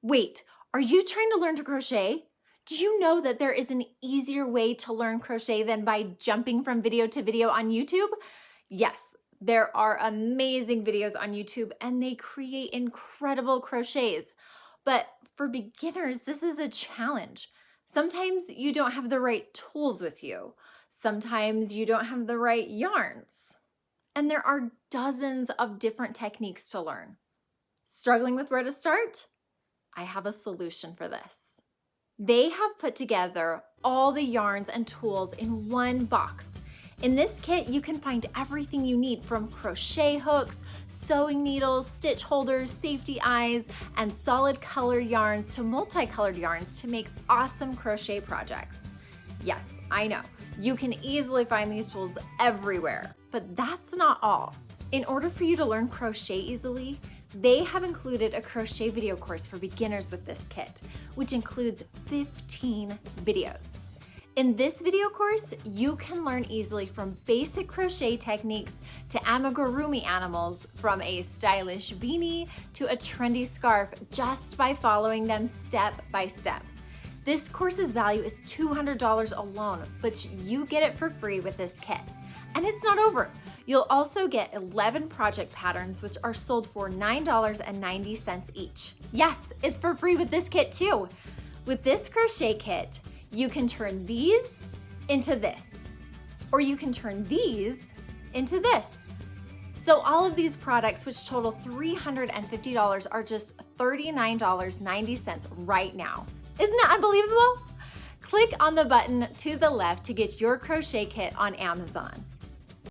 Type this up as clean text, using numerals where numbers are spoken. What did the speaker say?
Wait, are you trying to learn to crochet? Do you know that there is an easier way to learn crochet than by jumping from video to video on YouTube? Yes, there are amazing videos on YouTube and they create incredible crochets. But for beginners, this is a challenge. Sometimes you don't have the right tools with you. Sometimes you don't have the right yarns. And there are dozens of different techniques to learn. Struggling with where to start? I have a solution for this. They have put together all the yarns and tools in one box. In this kit, you can find everything you need from crochet hooks, sewing needles, stitch holders, safety eyes, and solid color yarns to multicolored yarns to make awesome crochet projects. Yes, I know, you can easily find these tools everywhere, but that's not all. In order for you to learn crochet easily, they have included a crochet video course for beginners with this kit, which includes 15 videos. In this video course, you can learn easily from basic crochet techniques to amigurumi animals, from a stylish beanie to a trendy scarf, just by following them step by step. This course's value is $200 alone, but you get it for free with this kit. And it's not over. You'll also get 11 project patterns, which are sold for $9.90 each. Yes, it's for free with this kit too. With this crochet kit, you can turn these into this, or you can turn these into this. So all of these products, which total $350, are just $39.90 right now. Isn't that unbelievable? Click on the button to the left to get your crochet kit on Amazon.